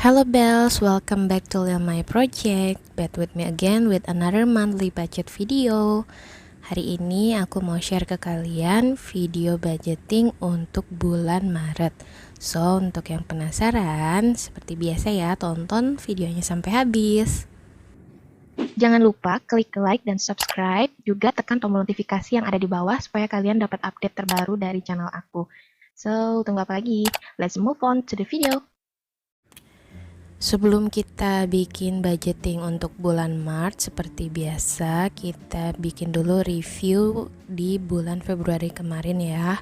Hello Bells, welcome back to My Project. Back with me again with another monthly budget video. Hari ini aku mau share ke kalian video budgeting untuk bulan Maret. So, untuk yang penasaran, seperti biasa ya, tonton videonya sampai habis. Jangan lupa klik like dan subscribe, juga tekan tombol notifikasi yang ada di bawah supaya kalian dapat update terbaru dari channel aku. So, tunggu apa lagi? Let's move on to the video. Sebelum kita bikin budgeting untuk bulan Maret, seperti biasa kita bikin dulu review di bulan Februari kemarin ya.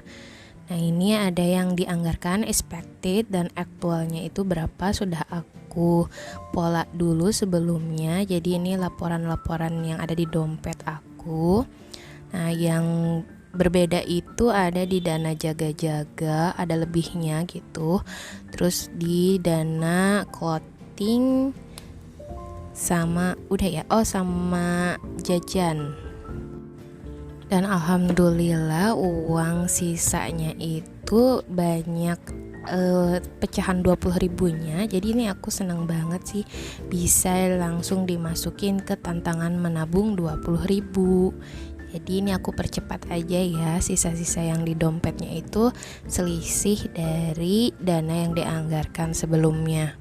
Nah, ini ada yang dianggarkan, expected, dan aktualnya itu berapa sudah aku pola dulu sebelumnya. Jadi ini laporan-laporan yang ada di dompet aku. Nah, yang berbeda itu ada di dana jaga-jaga, ada lebihnya gitu. Terus di dana clothing sama udah ya, sama jajan. Dan alhamdulillah uang sisanya itu banyak pecahan 20.000-nya. Jadi ini aku senang banget sih bisa langsung dimasukin ke tantangan menabung 20.000. Jadi ini aku percepat aja ya, sisa-sisa yang di dompetnya itu selisih dari dana yang dianggarkan sebelumnya.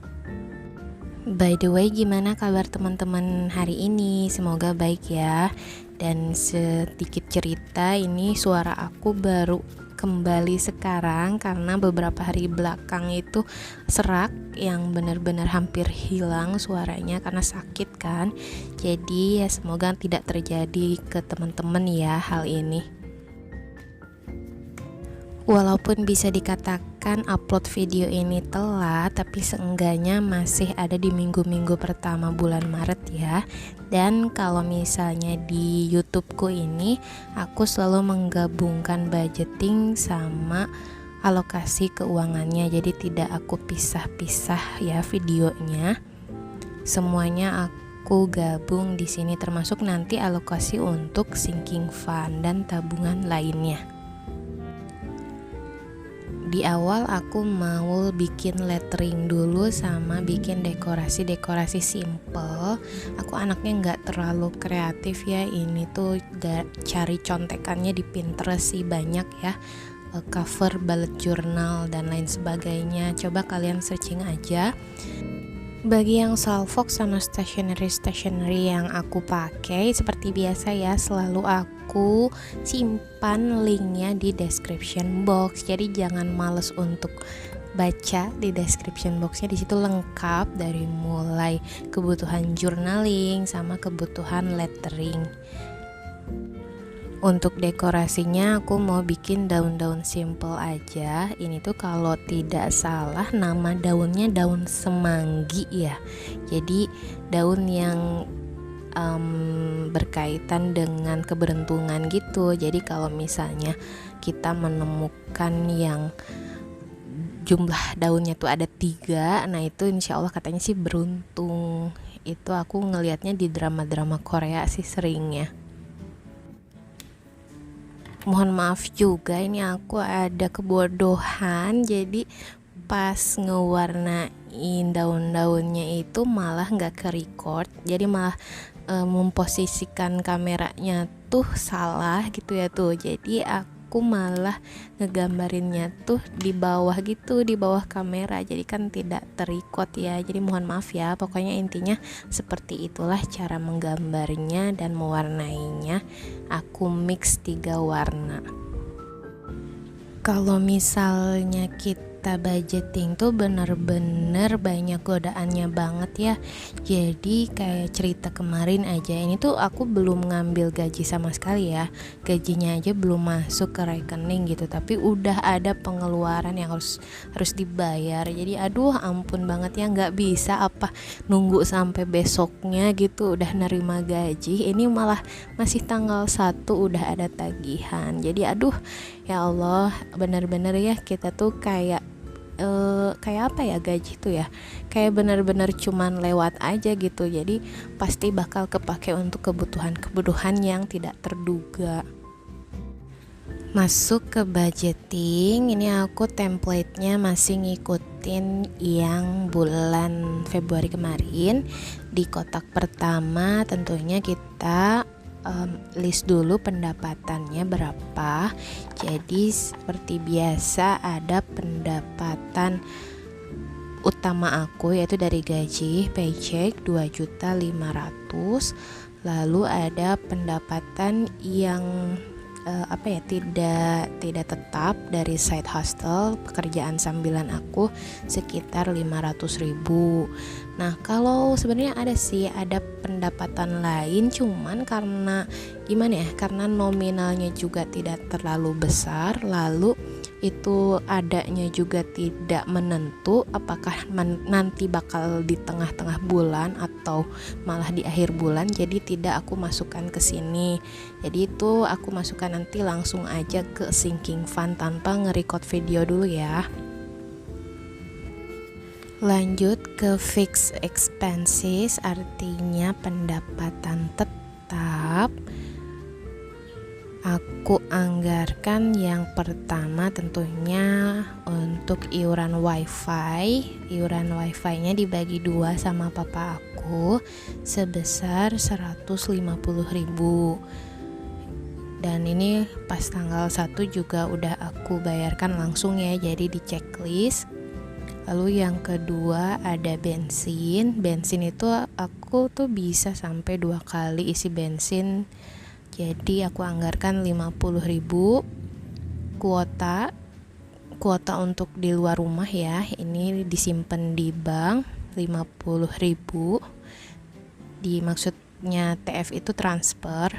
By the way, gimana kabar teman-teman hari ini? Semoga baik ya. Dan sedikit cerita, ini suara aku baru kembali sekarang karena beberapa hari belakang itu serak yang benar-benar hampir hilang suaranya karena sakit kan. Jadi ya semoga tidak terjadi ke teman-teman ya hal ini. Walaupun bisa dikatakan upload video ini telat, tapi seenggaknya masih ada di minggu-minggu pertama bulan Maret ya. Dan kalau misalnya di YouTubeku ini, aku selalu menggabungkan budgeting sama alokasi keuangannya. Jadi tidak aku pisah-pisah ya videonya. Semuanya aku gabung di sini, termasuk nanti alokasi untuk sinking fund dan tabungan lainnya. Di awal aku mau bikin lettering dulu sama bikin dekorasi simple. Aku anaknya nggak terlalu kreatif ya, ini tuh cari contekannya di Pinterest sih banyak ya, cover bullet journal dan lain sebagainya. Coba kalian searching aja. Bagi yang salvox sama stationery yang aku pakai, seperti biasa ya, selalu aku simpan linknya di description box. Jadi jangan males untuk baca di description boxnya. Di situ lengkap dari mulai kebutuhan journaling sama kebutuhan lettering. Untuk dekorasinya aku mau bikin daun-daun simple aja. Ini tuh kalau tidak salah nama daunnya daun semanggi ya. Jadi daun yang berkaitan dengan keberuntungan gitu. Jadi kalau misalnya kita menemukan yang jumlah daunnya tuh ada 3, nah itu insya Allah katanya sih beruntung. Itu aku ngelihatnya di drama-drama Korea sih seringnya. Mohon maaf juga, ini aku ada kebodohan, jadi pas ngewarnain daun-daunnya itu malah nggak ke record, jadi malah memposisikan kameranya tuh salah gitu ya tuh. Jadi aku malah ngegambarinnya tuh di bawah gitu, di bawah kamera, jadi kan tidak terrecord ya. Jadi mohon maaf ya, pokoknya intinya seperti itulah cara menggambarnya dan mewarnainya. Aku mix 3 warna. Kalau misalnya kita budgeting tuh bener-bener banyak godaannya banget ya. Jadi kayak cerita kemarin aja, ini tuh aku belum ngambil gaji sama sekali ya, gajinya aja belum masuk ke rekening gitu, tapi udah ada pengeluaran yang harus dibayar. Jadi aduh ampun banget ya, nggak bisa apa nunggu sampai besoknya gitu udah nerima gaji. Ini malah masih tanggal 1 udah ada tagihan. Jadi aduh ya Allah, benar-benar ya kita tuh kayak apa ya, gaji tuh ya kayak benar-benar cuman lewat aja gitu. Jadi pasti bakal kepake untuk kebutuhan yang tidak terduga. Masuk ke budgeting, ini aku template-nya masih ngikutin yang bulan Februari kemarin. Di kotak pertama tentunya kita list dulu pendapatannya berapa. Jadi seperti biasa ada pendapatan utama aku yaitu dari gaji paycheck 2.500.000. Lalu ada pendapatan yang tidak tetap dari side hustle, pekerjaan sambilan aku sekitar 500.000. Nah, kalau sebenarnya ada pendapatan lain, cuman karena karena nominalnya juga tidak terlalu besar, lalu itu adanya juga tidak menentu apakah nanti bakal di tengah-tengah bulan atau malah di akhir bulan, jadi tidak aku masukkan ke sini. Jadi itu aku masukkan nanti langsung aja ke sinking fund tanpa nge-record video dulu ya. Lanjut ke fixed expenses, artinya pendapatan tetap. Aku anggarkan yang pertama tentunya untuk iuran wifi. Iuran wifi-nya dibagi 2 sama papa aku sebesar 150.000. Dan ini pas tanggal 1 juga udah aku bayarkan langsung ya, jadi di checklist. Lalu yang kedua ada bensin. Bensin itu aku tuh bisa sampai 2 kali isi bensin. Jadi aku anggarkan 50.000. Kuota untuk di luar rumah ya, ini disimpan di bank 50.000. Maksudnya TF itu transfer.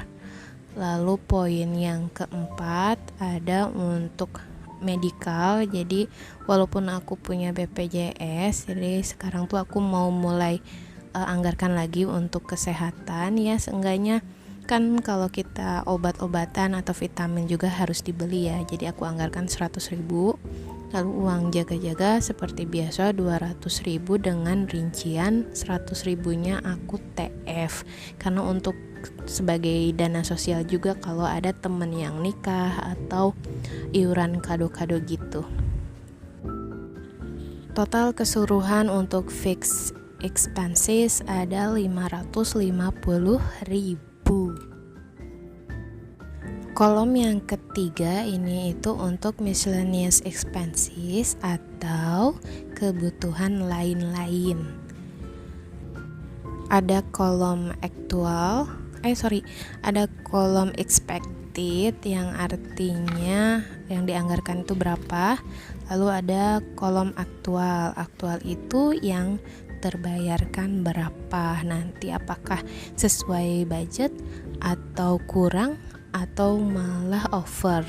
Lalu poin yang keempat ada untuk medical. Jadi walaupun aku punya BPJS, jadi sekarang tuh aku mau mulai anggarkan lagi untuk kesehatan ya, seenggaknya kan kalau kita obat-obatan atau vitamin juga harus dibeli ya. Jadi aku anggarkan 100.000. Lalu uang jaga-jaga seperti biasa 200.000 dengan rincian 100.000-nya aku TF, karena untuk sebagai dana sosial juga kalau ada temen yang nikah atau iuran kado-kado gitu. Total keseluruhan untuk fixed expenses ada 550.000. Kolom yang ketiga ini itu untuk miscellaneous expenses atau kebutuhan lain-lain. Ada kolom ada kolom expected yang artinya yang dianggarkan itu berapa. Lalu ada kolom aktual. Aktual itu yang terbayarkan berapa, nanti apakah sesuai budget atau kurang atau malah over.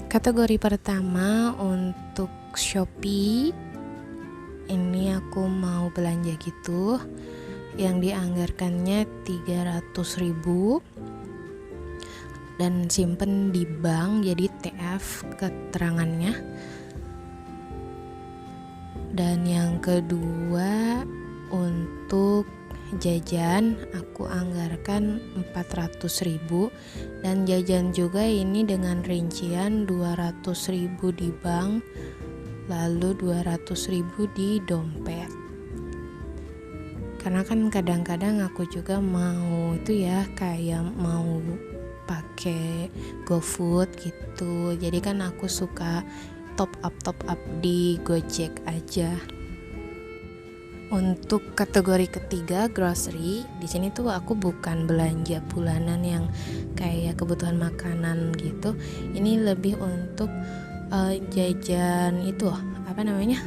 Kategori pertama untuk Shopee, ini aku mau belanja gitu, yang dianggarkannya 300.000 dan simpen di bank, jadi TF keterangannya. Dan yang kedua untuk jajan aku anggarkan 400.000 dan jajan juga ini dengan rincian 200.000 di bank, lalu 200.000 di dompet. Karena kan kadang-kadang aku juga mau mau pakai GoFood gitu, jadi kan aku suka top up di Gojek aja. Untuk kategori ketiga grocery, di sini tuh aku bukan belanja bulanan yang kayak kebutuhan makanan gitu. Ini lebih untuk jajan itu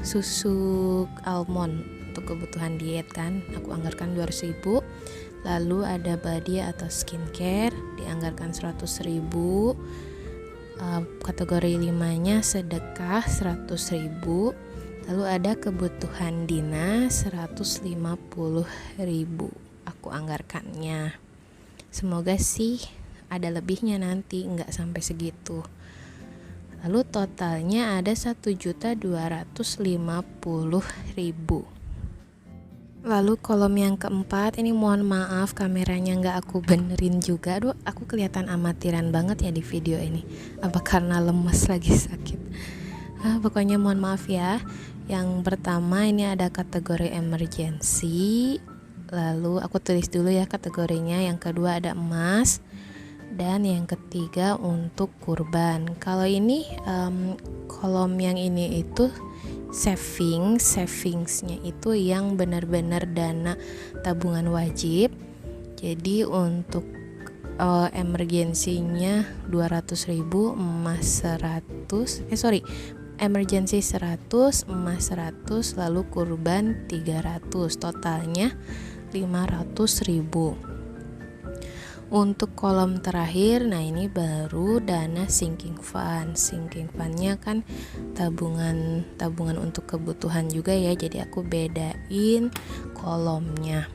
susu almond untuk kebutuhan diet kan. Aku anggarkan 200.000. Lalu ada body atau skincare dianggarkan 100.000. Kategori 5-nya sedekah 100.000. Lalu ada kebutuhan dinas 150.000 aku anggarkannya. Semoga sih ada lebihnya nanti, nggak sampai segitu. Lalu totalnya ada 1.250.000. Lalu kolom yang keempat, ini mohon maaf kameranya nggak aku benerin juga. Aduh, aku kelihatan amatiran banget ya di video ini. Apa karena lemes lagi sakit? Pokoknya mohon maaf ya. Yang pertama ini ada kategori emergency. Lalu aku tulis dulu ya kategorinya. Yang kedua ada emas. Dan yang ketiga untuk kurban. Kalau ini kolom yang ini itu savingsnya itu yang benar-benar dana tabungan wajib. Jadi untuk emergensinya 200.000, emas 100, emergency 100, emas 100, lalu kurban 300, totalnya 500.000. Untuk kolom terakhir, nah ini baru dana sinking fund. Sinking fundnya kan tabungan untuk kebutuhan juga ya. Jadi aku bedain kolomnya.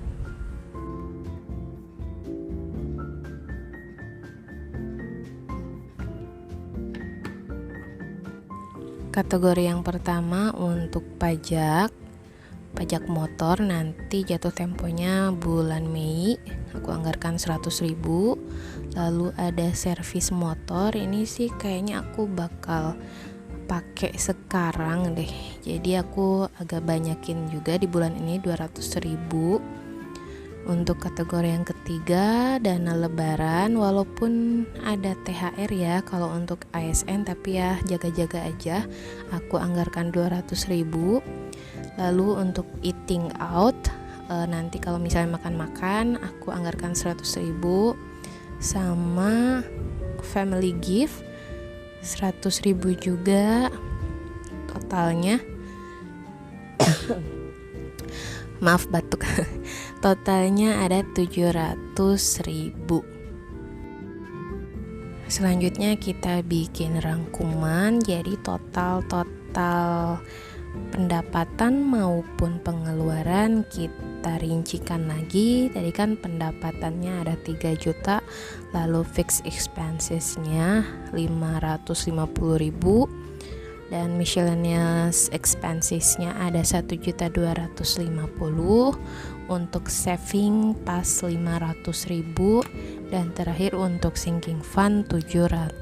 Kategori yang pertama untuk pajak motor, nanti jatuh temponya bulan Mei, aku anggarkan 100.000. Lalu ada servis motor, ini sih kayaknya aku bakal pakai sekarang deh, jadi aku agak banyakin juga di bulan ini 200.000. Untuk kategori yang ketiga, dana lebaran, walaupun ada THR ya kalau untuk ASN, tapi ya jaga-jaga aja, aku anggarkan 200.000. Lalu untuk eating out, nanti kalau misalnya makan-makan, aku anggarkan 100.000. Sama family gift 100.000 juga totalnya. Maaf batuk. Totalnya ada 700.000. Selanjutnya kita bikin rangkuman, jadi total pendapatan maupun pengeluaran kita rincikan lagi. Tadi kan pendapatannya ada 3 juta, lalu fixed expensesnya 550.000, dan miscellaneous expensesnya ada 1.250.000. Untuk saving pas 500.000, dan terakhir untuk sinking fund 700.000.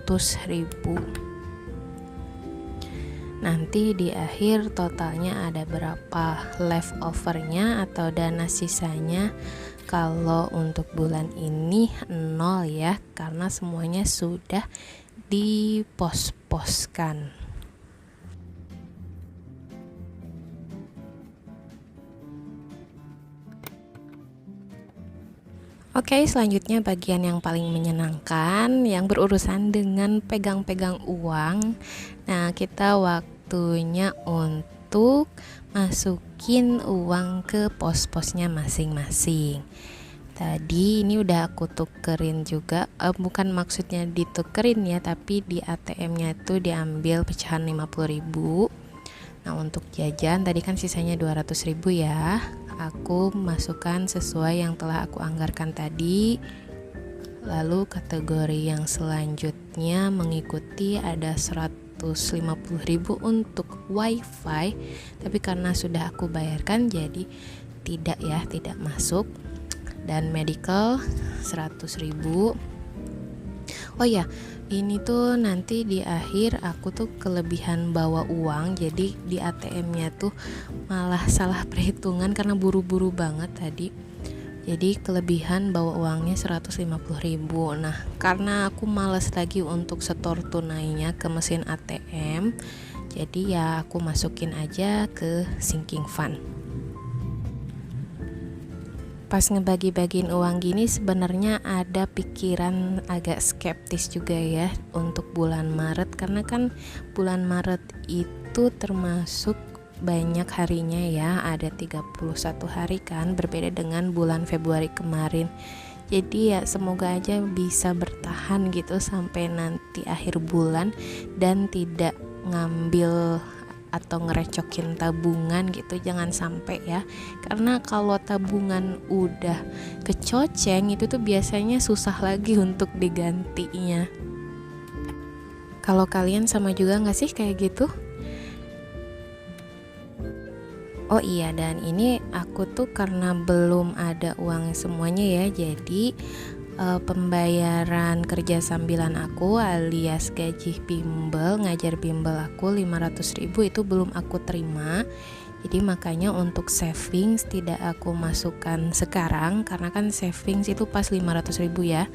Nanti di akhir totalnya ada berapa leftovernya atau dana sisanya. Kalau untuk bulan ini 0 ya, karena semuanya sudah dipos-poskan. Oke, selanjutnya bagian yang paling menyenangkan yang berurusan dengan pegang-pegang uang. Nah, kita waktunya untuk masukin uang ke pos-posnya masing-masing. Tadi ini udah aku tukerin juga, bukan maksudnya ditukerin ya, tapi di ATM-nya itu diambil pecahan 50.000. Nah, untuk jajan tadi kan sisanya 200.000 ya. Aku masukkan sesuai yang telah aku anggarkan tadi. Lalu kategori yang selanjutnya mengikuti ada 150.000 untuk wifi, tapi karena sudah aku bayarkan jadi tidak masuk. Dan medical 100.000. Oh ya, ini tuh nanti di akhir aku tuh kelebihan bawa uang, jadi di ATM-nya tuh malah salah perhitungan karena buru-buru banget tadi. Jadi kelebihan bawa uangnya 150.000. Nah, karena aku malas lagi untuk setor tunainya ke mesin ATM, jadi ya aku masukin aja ke sinking fund. Pas ngebagi-bagiin uang gini sebenarnya ada pikiran agak skeptis juga ya untuk bulan Maret, karena kan bulan Maret itu termasuk banyak harinya ya, ada 31 hari kan, berbeda dengan bulan Februari kemarin. Jadi ya semoga aja bisa bertahan gitu sampai nanti akhir bulan dan tidak ngambil atau ngerecokin tabungan gitu, jangan sampai ya, karena kalau tabungan udah kecoceng itu tuh biasanya susah lagi untuk digantinya. Kalau kalian sama juga gak sih kayak gitu? Oh iya, dan ini aku tuh karena belum ada uang semuanya ya, jadi pembayaran kerja sambilan aku alias gaji bimbel, ngajar bimbel aku 500.000 itu belum aku terima. Jadi makanya untuk savings tidak aku masukkan sekarang, karena kan savings itu pas 500.000 ya.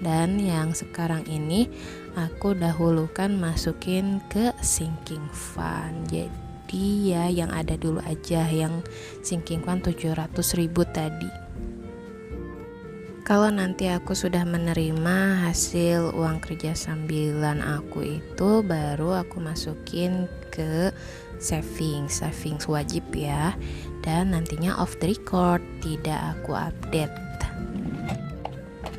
Dan yang sekarang ini aku dahulukan masukin ke sinking fund. Jadi ya yang ada dulu aja, yang sinking fund 700.000 tadi. Kalau nanti aku sudah menerima hasil uang kerja sambilan aku itu, baru aku masukin ke savings wajib ya. Dan nantinya off the record, tidak aku update.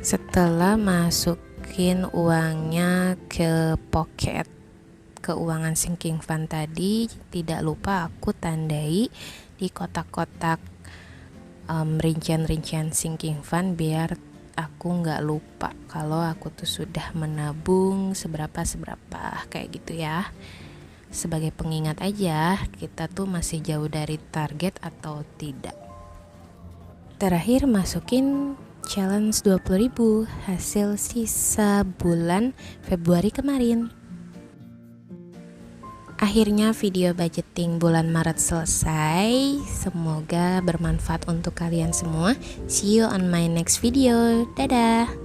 Setelah masukin uangnya ke pocket keuangan sinking fund tadi, tidak lupa aku tandai di kotak-kotak rincian-rincian sinking fund biar aku nggak lupa kalau aku tuh sudah menabung seberapa kayak gitu ya, sebagai pengingat aja kita tuh masih jauh dari target atau tidak. Terakhir masukin challenge 20.000 hasil sisa bulan Februari kemarin. Akhirnya video budgeting bulan Maret selesai. Semoga bermanfaat untuk kalian semua. See you on my next video. Dadah.